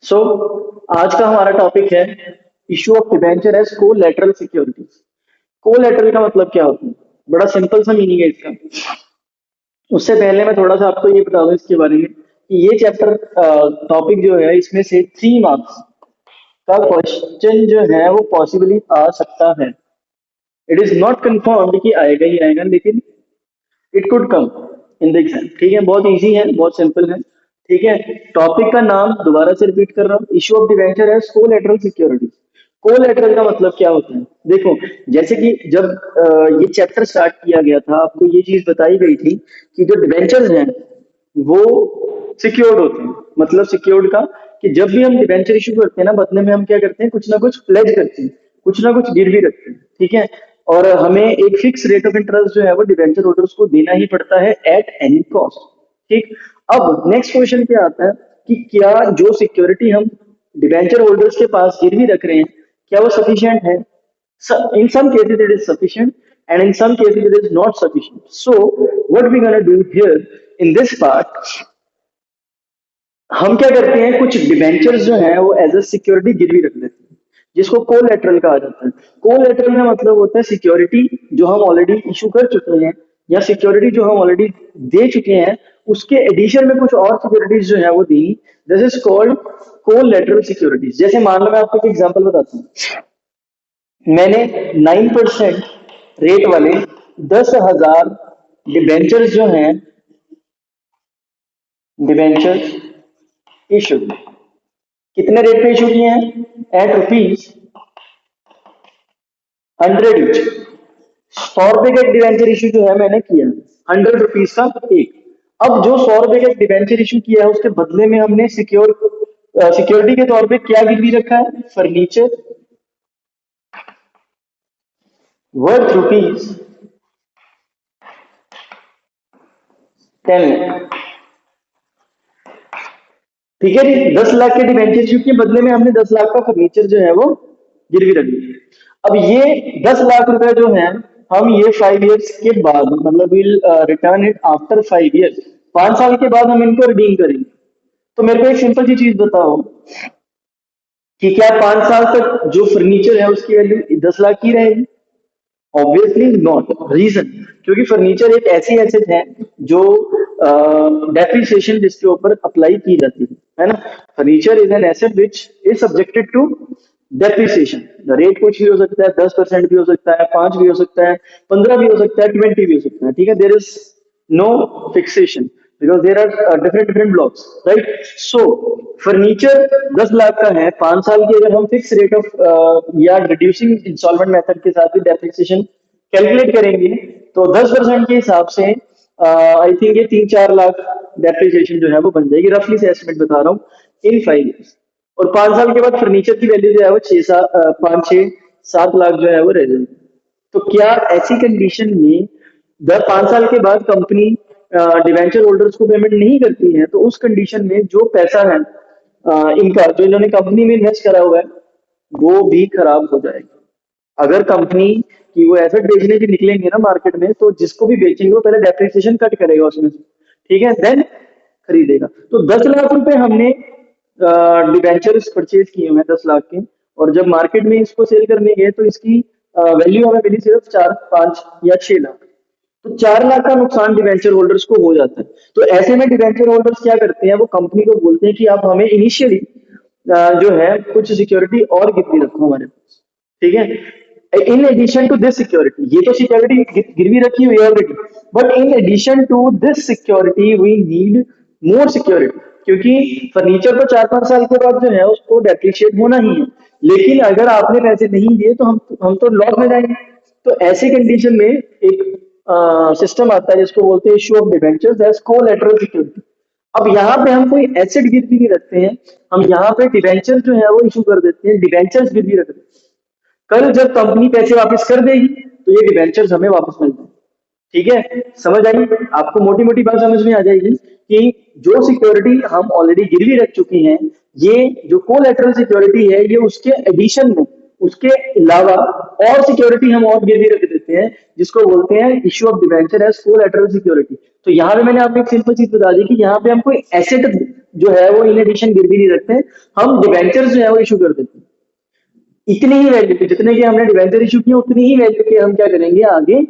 सो आज का हमारा टॉपिक है issue of debenture as collateral securities. Collateral का मतलब क्या होता है? बड़ा सिंपल सा मीनिंग है इसका। उससे पहले मैं थोड़ा सा आपको ये बता दूं इसके बारे में कि ये चैप्टर टॉपिक जो है इसमें से 3 मार्क्स का क्वेश्चन जो है वो पॉसिबली आ सकता है। इट इज नॉट कंफर्म्ड कि आएगा ही आएगा, लेकिन it could come in the exam. ठीक है, बहुत इजी है, बहुत सिंपल है। ठीक है, टॉपिक का नाम दोबारा से रिपीट कर रहा हूँ, इशू ऑफ डिवेंचर है कोलैटरल सिक्योरिटी। कोलैटरल का मतलब क्या होता है? देखो, जैसे कि जब ये चैप्टर स्टार्ट किया गया था, आपको ये चीज बताई गई थी कि जो डिवेंचर्स हैं वो सिक्योर्ड होते हैं। मतलब सिक्योर्ड का कि जब भी हम डिवेंचर इशू करते हैं ना, बदले में हम क्या करते हैं, कुछ ना कुछ प्लेज करते हैं, कुछ ना कुछ गिरवी रखते हैं। ठीक है, और हमें एक फिक्स रेट ऑफ इंटरेस्ट जो है वो डिवेंचर होल्डर्स को देना ही पड़ता है एट एनी कॉस्ट। ठीक, अब नेक्स्ट क्वेश्चन क्या आता है कि क्या जो सिक्योरिटी हम डिवेंचर होल्डर्स के पास गिरवी रख रहे हैं, क्या वो सफिशिएंट है? In some cases it is sufficient and in some cases it is not sufficient. So what we gonna do here in this part, हम क्या करते हैं, कुछ डिबेंचर्स जो हैं वो एज अ सिक्योरिटी गिरवी रख देते हैं, जिसको कोलैटरल कहा जाता है। कोलैटरल का मतलब होता है सिक्योरिटी जो हम ऑलरेडी इशू कर चुके हैं या सिक्योरिटी जो हम ऑलरेडी दे चुके हैं, उसके एडिशन में कुछ और सिक्योरिटीज जो है वो दी। This is called collateral securities. जैसे मान लो मैं आपको एक एग्जांपल बताता हूँ। मैंने 9% रेट वाले 10,000 डिबेंचर्स जो हैं, डिबेंचर्स इशू कितने रेट पे इशू किए हैं? Eight rupees 100 each. 100 रुपए का एक डिवेंचर इशू जो है मैंने किया, 100 रुपीज का एक। अब जो 100 रुपए का एक डिवेंचर इशू किया है उसके बदले में हमने सिक्योरिटी के तौर पे क्या गिरवी रखा है? Furniture worth rupees 10 lakh. ठीक है जी, 10 लाख के डिवेंचर इशू के बदले में हमने 10 लाख का फर्नीचर जो है वो गिरवी रख दिया। अब ये 10 लाख रुपए जो है हम ये 5 इयर्स के बाद, मतलब will return it after 5 years, 5 साल के बाद हम इनको रिडीम करेंगे। तो मेरे को एक सिंपल सी चीज बताओ कि क्या 5 साल तक जो फर्नीचर है उसकी वैल्यू 10 लाख की रहेगी? Obviously not. रीजन, क्योंकि फर्नीचर एक ऐसी एसेट है जो डेप्रिसिएशन जिसके ऊपर अप्लाई की जाती है ना। Furniture is an asset which is subjected to depreciation. Rate कुछ भी हो सकता है, 10% भी हो सकता है, 5 भी हो सकता है, 15 भी हो सकता है, 20 भी हो सकता है। ठीक है, there is no fixation because there are different blocks, right? So furniture 10 lakh का है, 5 साल की अगर हम फिक्स रेट ऑफ या रिड्यूसिंग इंस्टॉलमेंट मेथड के साथ भी डेप्रिसिएशन कैलकुलेट करेंगे तो 10% के हिसाब से आई थिंक ये 3-4 लाख डेप्रिसिएशन जो है वो बन जाएगी। रफली से एस्टिमेट बता रहा हूँ इन 5 इयर्स। और 5 साल के बाद फर्नीचर की वैल्यू जो है वो 5-6-7 लाख जो है वो रह जाएगी। तो क्या ऐसी कंडीशन में 5 साल के बाद कंपनी डिवेंचर होल्डर्स को पेमेंट नहीं करती है, तो उस कंडीशन में जो पैसा है इनका, जो इन्होंने कंपनी में इन्वेस्ट करा हुआ है, वो भी खराब हो जाएगा। अगर कंपनी की वो एसेट बेचने के निकलेंगे ना मार्केट में, तो जिसको भी बेचेंगे वो पहले डेप्रिसिएशन कट करेगा उसमें से। ठीक है, देन खरीदेगा। तो 10 लाख रुपए हमने डिवेंचर्स परचेज किए हुए हैं 10 लाख के, और जब मार्केट में इसको सेल करने गए तो इसकी वैल्यू हमें मिली सिर्फ 4-5 या 6 लाख। तो 4 लाख का नुकसान डिवेंचर होल्डर्स को हो जाता है। तो ऐसे में डिवेंचर होल्डर्स क्या करते हैं, वो कंपनी को बोलते हैं कि आप हमें इनिशियली जो है कुछ सिक्योरिटी और गिरवी रखो हमारे पास। ठीक है, in addition to this security, ये तो सिक्योरिटी गिरवी रखी हुई है already, but in addition to this security we need more security. क्योंकि फर्नीचर तो 4-5 साल के बाद जो है उसको डेप्रिशिएट होना ही है, लेकिन अगर आपने पैसे नहीं दिए तो हम तो लॉस में जाएंगे। तो ऐसी कंडीशन में एक सिस्टम आता है जिसको बोलते हैं issue of debentures as collateral security. अब यहाँ पे हम कोई एसेट गिरवी नहीं रखते हैं, हम यहाँ पे डिबेंचर जो है वो इशू कर देते हैं, डिबेंचर्स गिरवी रख देते हैं। कल जब कंपनी पैसे वापस कर देगी तो ये डिबेंचर्स हमें वापस मिल जाएंगे। ठीक है, समझ आई? आपको मोटी मोटी बात समझ में आ जाएगी कि जो सिक्योरिटी हम ऑलरेडी गिरवी रख चुके हैं, ये जो कोलैटरल सिक्योरिटी है, ये उसके एडिशन में, उसके अलावा और सिक्योरिटी हम और गिरवी रख देते हैं, जिसको बोलते हैं issue of debenture as collateral security. तो यहाँ पे मैंने आपको एक सिंपल चीज बता दी कि यहाँ पे हम कोई एसेट जो है वो इन एडिशन गिरवी नहीं रखते, हम डिवेंचर्स जो है वो इशू कर देते हैं। इतनी ही वैल्यू के जितने के हमने डिवेंचर इशू किए उतनी ही वैल्यू के हम क्या करेंगे आगे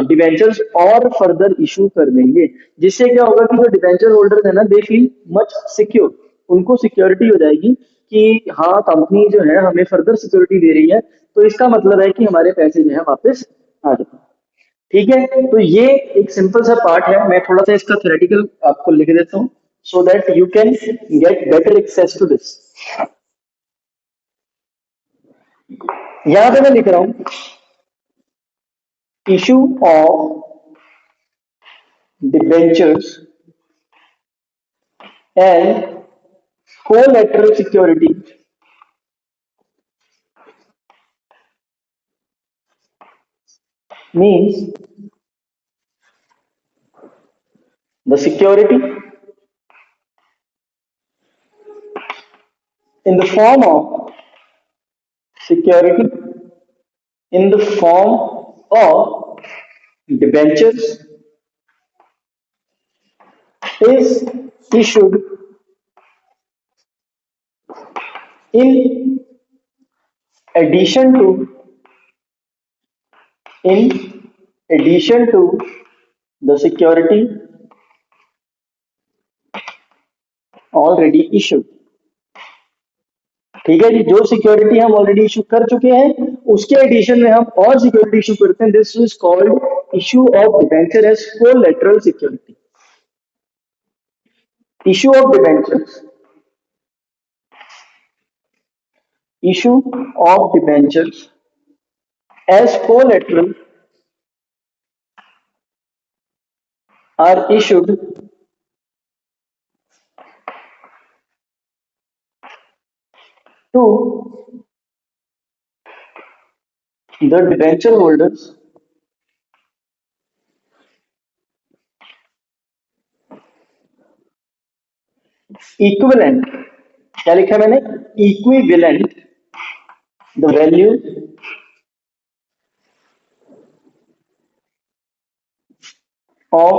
डिवेंचर्स और फर्दर इशू कर देंगे, जिससे क्या होगा कि जो डिवेंचर होल्डर है ना दे फील मच सिक्योर, उनको सिक्योरिटी हो जाएगी कि हाँ कंपनी जो है हमें फर्दर सिक्योरिटी दे रही है, तो इसका मतलब है कि हमारे पैसे जो है वापस आ जाए। ठीक है, तो ये एक सिंपल सा पार्ट है, मैं थोड़ा सा इसका थ्योरेटिकल आपको लिख देता हूँ so that you can get better access to this. यहां पे मैं लिख रहा हूं issue of debentures and collateral security means the security in the form of security in the form of debentures is issued in addition to in addition to the security already issued। ठीक है जी, जो security हम already issue कर चुके हैं उसके addition में हम और सिक्योरिटी इशू करते हैं, this is called issue of debenture as collateral security. Issue of debentures issue of debentures as collateral are issued to the debenture holders equivalent, क्या लिखा मैंने, equivalent the value of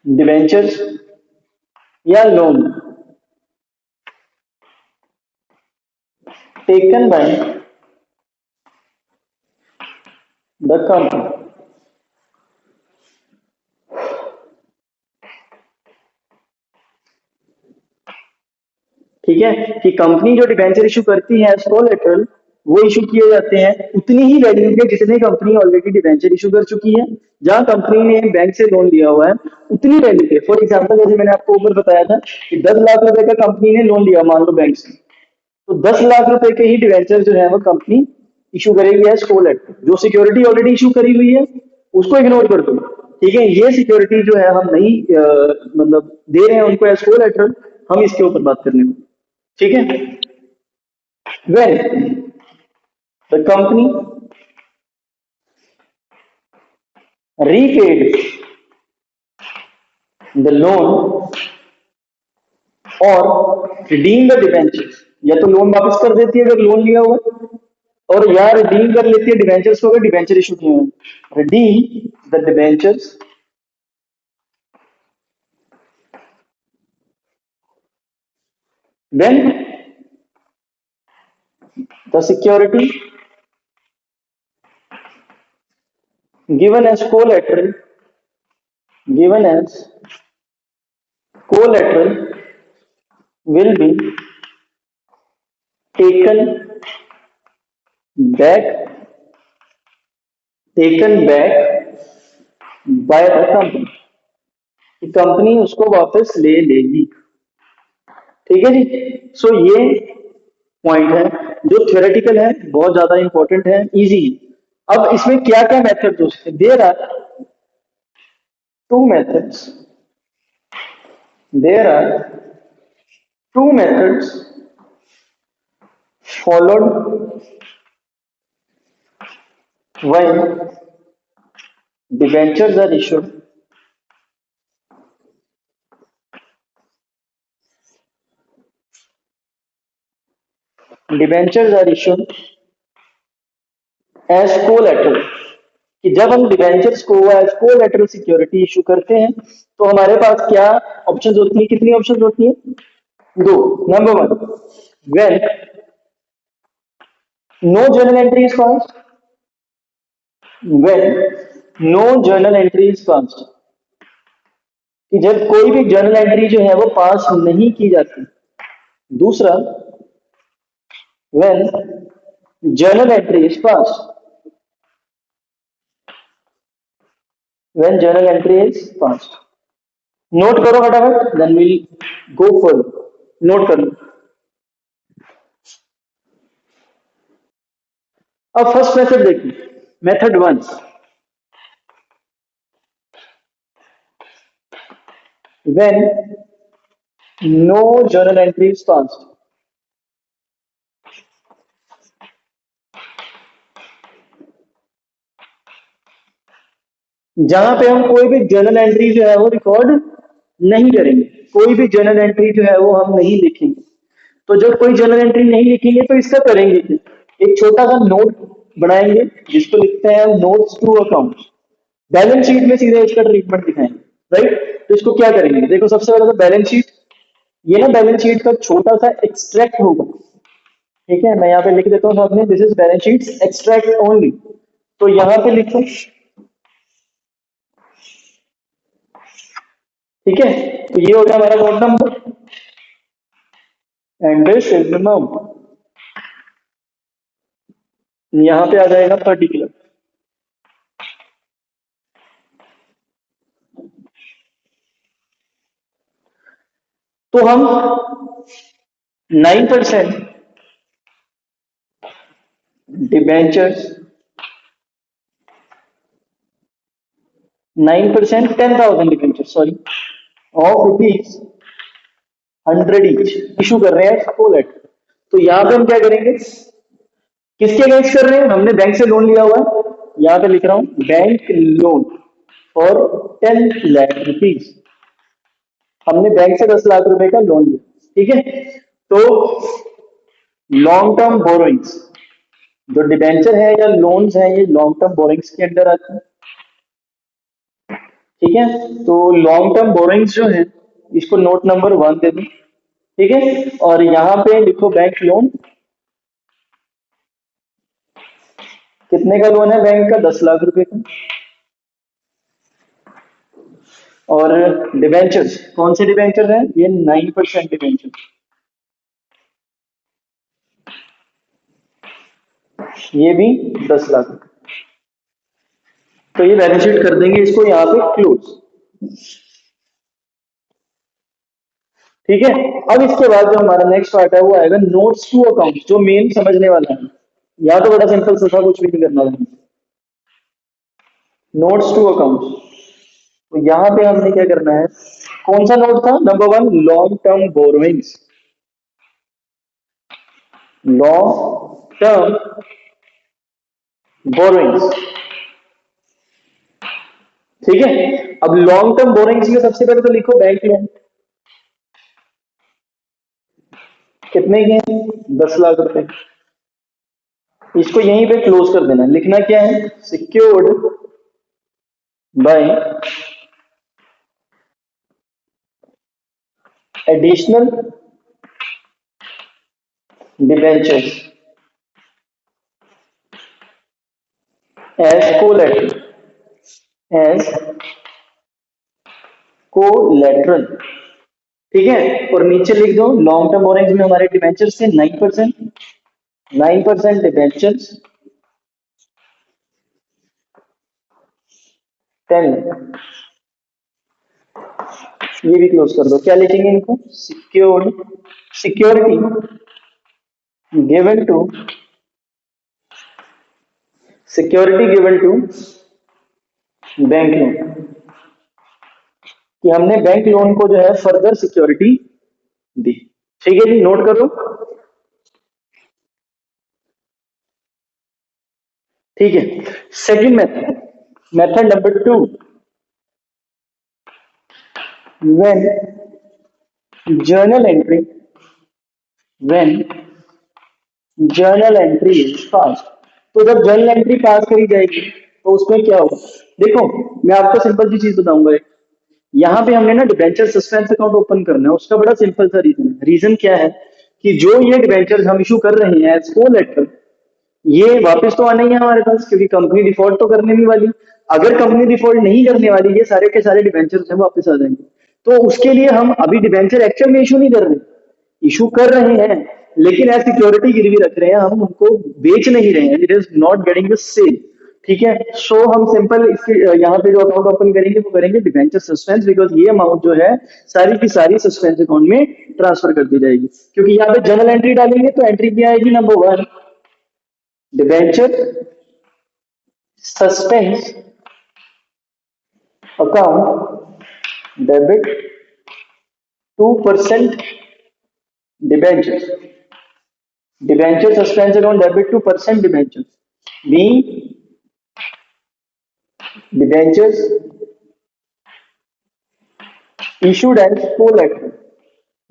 debentures या loan taken by the company। ठीक है, कि company जो debenture issue करती है एज कोलेटरल वो इशू किए जाते हैं उतनी ही वैल्यू के जितने कंपनी ऑलरेडी डिबेंचर इशू कर चुकी है। जहां कंपनी ने बैंक से लोन लिया हुआ है उतनी वैल्यू के, फॉर एग्जांपल जैसे मैंने आपको ऊपर बताया था कि 10 लाख रुपए का कंपनी ने लोन लिया मान लो बैंक से, तो 10 लाख रुपए के ही डिवेंचर जो है वो कंपनी इशू करेगी एज कोलेटरल। जो सिक्योरिटी ऑलरेडी इशू करी हुई है उसको इग्नोर कर दो। ठीक है, ये सिक्योरिटी जो है हम नहीं मतलब दे रहे हैं उनको एज कोलेटरल, हम इसके ऊपर बात करने को। ठीक है, when the company repaid the loan और रिडीम द डिवेंचर्स, या तो लोन वापस कर देती है अगर लोन लिया हुआ है, और या रिडीम कर लेती है डिवेंचर्स को अगर डिवेंचर इशू किए हुए। Redeem the debentures when the security given as collateral given as collateral will be taken back back by the company, company उसको वापस ले लेगी। ठीक है जी, सो ये पॉइंट है जो थ्योरेटिकल है, बहुत ज्यादा इंपॉर्टेंट है, इजी। अब इसमें क्या क्या मेथड हो सकते हैं, there are two methods, there are two methods followed when debentures are issued debentures are issued as collateral। कि जब हम डिवेंचर्स को एज कोलैटरल सिक्योरिटी इशू करते हैं तो हमारे पास क्या ऑप्शंस होती है, कितनी ऑप्शंस होती है? दो। Number one, when no journal entry is passed, when no journal entry is passed, कि जब कोई भी जर्नल एंट्री जो है वो पास नहीं की जाती। दूसरा, when journal entry is passed, when journal entry is passed. Note करो फटाफट, then will go for, note कर लो। अब फर्स्ट मेथड देखिए, method one, when no journal entry is passed. जहां पे हम कोई भी जर्नल एंट्री जो है वो रिकॉर्ड नहीं करेंगे, कोई भी जर्नल एंट्री जो है वो हम नहीं लिखेंगे। तो जब कोई जर्नल एंट्री नहीं लिखेंगे तो इसका करेंगे क्या? एक छोटा सा नोट बनाएंगे जिसको लिखते हैं notes to account. Balance sheet में सीधे इसका ट्रीटमेंट दिखाएंगे, राइट? तो इसको क्या करेंगे, देखो सबसे पहले तो बैलेंस शीट, ये ना बैलेंस शीट का छोटा सा एक्सट्रैक्ट होगा। ठीक है, मैं यहाँ पे लिख देता हूँ साथ में, this is balance sheet extract only. तो यहाँ पे लिखो, ठीक है, तो ये हो गया हमारा note number and this is the amount. यहाँ पे आ जाएगा पर्टिकुलर। तो हम 9% debentures, 9% 10,000 debenture sorry of rupees 100 each issue कर रहे हैं कोलेट। तो यहाँ पे हम क्या करेंगे, किसके अगेंस्ट कर रहे हैं? हमने बैंक से लोन लिया हुआ है, यहाँ पे लिख रहा हूं bank loan for 10 lakh rupees. हमने बैंक से 10 लाख रुपए का लोन लिया, ठीक है। तो लॉन्ग टर्म बोरोइंग्स, जो डिबेंचर है या लोन्स है, ये लॉन्ग टर्म बोरोइंग्स के अंडर आते हैं, ठीक है। तो लॉन्ग टर्म बोरोइंग्स जो है इसको नोट नंबर 1 दे दो, ठीक है। और यहाँ पे लिखो बैंक लोन, कितने का लोन है बैंक का? 10 लाख रुपए का। और डिबेंचर्स, कौन से डिबेंचर है ये? 9% डिबेंचर, ये भी 10 लाख। तो ये बैलेंस शीट कर देंगे इसको यहाँ पे क्लोज, ठीक है। अब इसके बाद जो हमारा नेक्स्ट पार्ट है वो आएगा नोट्स टू अकाउंट, जो मेन समझने वाला है। यहाँ तो बड़ा सिंपल सा था, कुछ भी नहीं करना है। नोट्स टू अकाउंट, तो यहाँ पे हमने क्या करना है, कौन सा नोट था? Number 1, long term borrowings, long term borrowings, ठीक है। अब लॉन्ग टर्म बोरोइंग्स में सबसे पहले तो लिखो बैंक लोन, कितने के हैं? 10 लाख रुपए। इसको यहीं पे क्लोज कर देना। लिखना क्या है? Secured by additional debentures as collateral, as collateral, ठीक है। और नीचे लिख दो लॉन्ग टर्म बोरोइंग्स में हमारे डिबेंचर्स थे 9%, 9% डिबेंचर्स 10, ये भी क्लोज कर दो। क्या लिखेंगे इनको? Secured, security given to, security given to bank loan, कि हमने बैंक लोन को जो है फर्दर सिक्योरिटी दी, ठीक है जी। नोट कर लो, ठीक है। Second method, method number 2, when journal entry, when journal entry is pass. तो जब जर्नल एंट्री पास करी जाएगी तो उसमें क्या होगा, देखो मैं आपको सिंपल सी चीज बताऊंगा। यहाँ पे हमने ना डिबेंचर सस्पेंस अकाउंट ओपन करना है, उसका बड़ा सिंपल सा रीजन है। रीजन क्या है कि जो ये डिबेंचर हम इशू कर रहे हैं एज कोलेटरल, ये वापस तो आना ही है हमारे पास, क्योंकि कंपनी डिफॉल्ट तो करने नहीं वाली। अगर कंपनी डिफॉल्ट नहीं करने वाली, ये सारे के सारे डिबेंचर हैं वापस आ जाएंगे। तो उसके लिए हम अभी डिबेंचर एक्चुअल में इशू नहीं कर रहे, इशू कर रहे हैं लेकिन एज सिक्योरिटी गिरवी रख रहे हैं, हम उनको बेच नहीं रहे हैं। It is not getting the sale. ठीक है, सो हम सिंपल इसके यहाँ पे जो अकाउंट ओपन करेंगे वो करेंगे डिबेंचर सस्पेंस, बिकॉज ये अमाउंट जो है सारी की सारी सस्पेंस अकाउंट में ट्रांसफर कर दी जाएगी। क्योंकि यहाँ पे जनरल एंट्री डालेंगे तो एंट्री क्या आएगी, number 1 debenture suspense account debit 2% debenture, debenture suspense account debit 2% debenture being debentures issued as collateral,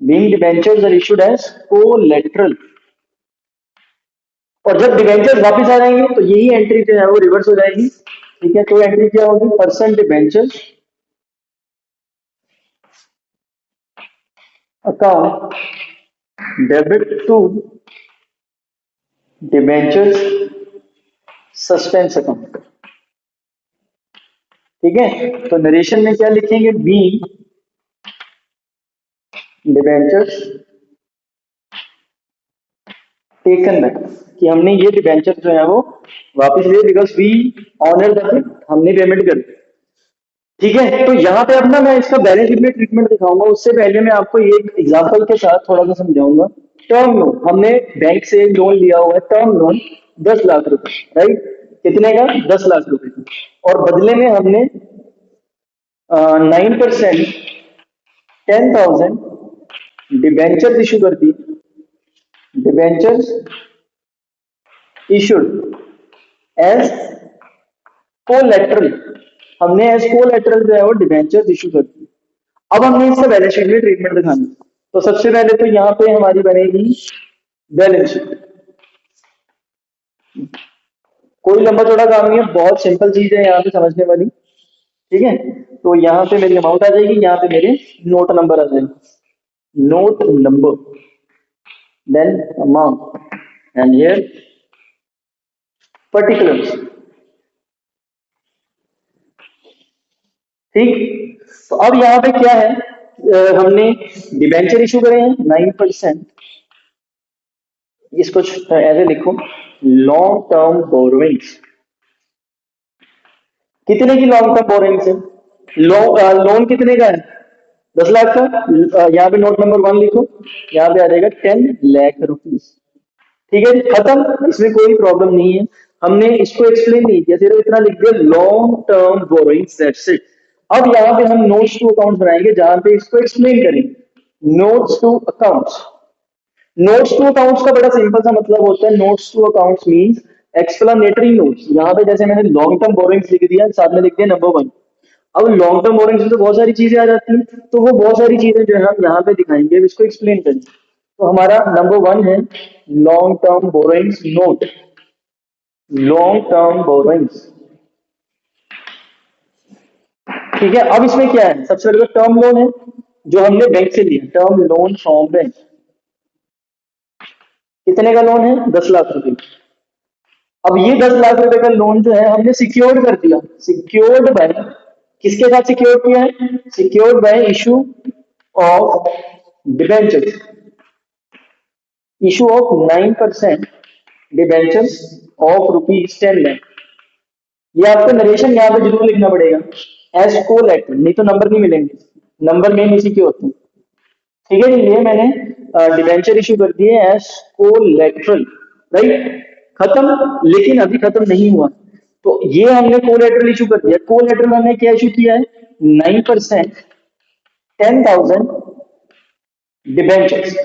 being debentures are issued as collateral। और जब डिबेंचर वापस आ जाएंगे तो यही एंट्री जो है वो रिवर्स हो जाएगी। ठीक है, तो एंट्री क्या होगी, percent debenture account debit to debenture suspense account. ठीक है, तो नरेशन में क्या लिखेंगे, बी डिबेंचर्स टेकन बैक, कि हमने ये डिबेंचर जो है वो वापस लिए बिकॉज वी ऑनर द, हमने पेमेंट कर दी। ठीक है, तो यहाँ पे अब ना मैं इसका बैलेंस शीट में ट्रीटमेंट दिखाऊंगा, उससे पहले मैं आपको ये एक एग्जांपल के साथ थोड़ा सा समझाऊंगा। टर्म लोन, हमने बैंक से लोन लिया हुआ है, टर्म लोन 10 लाख रुपए, राइट, कितने का, 10 लाख रुपए का, और बदले में हमने 9% 10,000 डिबेंचर इशू कर दी, डिबेंचर इशूड एज कोलेटरल, हमने एज कोलेटरल जो है वो डिबेंचर इशू कर दी। अब हमने इसका बैलेंस शीट में ट्रीटमेंट दिखाना है। तो सबसे पहले तो यहाँ पे हमारी बनेगी बैलेंस शीट। कोई लंबा चौड़ा काम नहीं है, बहुत सिंपल चीज है यहाँ पे समझने वाली। ठीक है, तो यहाँ पे मेरी अमाउंट आ जाएगी, यहाँ पे मेरे नोट नंबर आ जाएगा, note number, then amount, and here particulars. ठीक, तो अब यहाँ पे क्या है, हमने डिबेंचर इशू करे हैं 9%, इसको ऐसे लिखो, लॉन्ग टर्म बोरोइंग्स। कितने की लॉन्ग टर्म बोरोइंग्स है, लोन कितने का है, 10 लाख का। यहाँ पे नोट नंबर 1 लिखो, यहाँ पे आ जाएगा 10 लाख रुपीज। ठीक है, खत्म, इसमें कोई प्रॉब्लम नहीं है। हमने इसको एक्सप्लेन नहीं किया, सिर्फ इतना लिख दिया long term borrowings, that's it. अब यहाँ पे हम नोट्स टू अकाउंट्स बनाएंगे जहां पे इसको एक्सप्लेन करेंगे। Notes to accounts, notes to accounts का बड़ा सिंपल सा मतलब होता है, notes to accounts means explanatory notes. यहाँ पे जैसे मैंने लॉन्ग टर्म बोरोइंग्स लिख दिया, साथ में लिख दिया नंबर 1। अब लॉन्ग टर्म बोरोइंग्स में तो बहुत सारी चीजें आ जाती हैं, तो वो बहुत सारी चीजें जो है हम यहाँ पे दिखाएंगे, इसको एक्सप्लेन करेंगे। तो हमारा नंबर 1 है long term borrowings note, long term borrowings. ठीक है, अब इसमें क्या है, सबसे पहले टर्म लोन है जो हमने बैंक से लिया, टर्म लोन फ्रॉम बैंक। कितने का लोन है, 10 लाख रुपए। अब ये 10 लाख रुपए का लोन जो है हमने सिक्योर्ड कर दिया, सिक्योर्ड बाय, किसके साथ सिक्योर किया है, secured bye issue of debenture, issue of 9% debenture of ₹10 lakh. ये आपको नरेशन यहाँ पे जरूर लिखना पड़ेगा एज कोलेटरल, नहीं तो नंबर नहीं मिलेंगे, नंबर मेन इसी के होते हैं। ठीक है, ये मैंने डिबेंचर इशू कर दिए एज कोलेटरल, राइट, खत्म। लेकिन अभी खत्म नहीं हुआ, तो ये हमने कोलेटरल इशू कर दिया। कोलेटरल हमने क्या इशू किया है, 9% 10,000 डिबेंचर्स।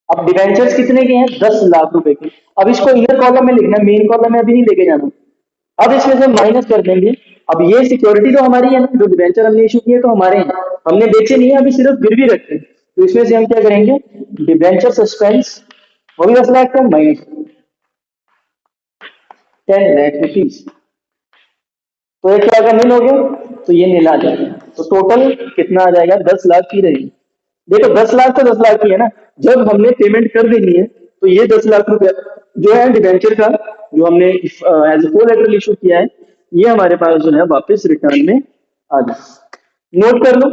अब डिबेंचर्स कितने के हैं, 10 लाख रुपए के। अब इसको इनर कॉलम में लिखना, मेन कॉलम में अभी नहीं लेके जाना। अब इसमें से माइनस कर देंगे। अब ये सिक्योरिटी तो हमारी है ना, जो डिबेंचर हमने इशू किए तो हमारे हैं, हमने बेचे नहीं है, अभी सिर्फ गिरवी रखे हैं। तो इसमें से हम क्या करेंगे, डिबेंचर सस्पेंस, वो भी 10 लाख का, माइनस 10 लाख रुपीज। तो ये क्या अगर नील हो गया तो ये नील आ जाएगा। तो टोटल कितना आ जाएगा, 10 लाख की रहेगी। देखो 10 लाख तो 10 लाख की है ना, जब हमने पेमेंट कर देनी है तो ये 10 लाख रुपया जो है डिवेंचर का, जो हमने एज ए कोलेटरल इशू किया है, ये हमारे पास जो है वापस रिटर्न में आ जाए। नोट कर लो।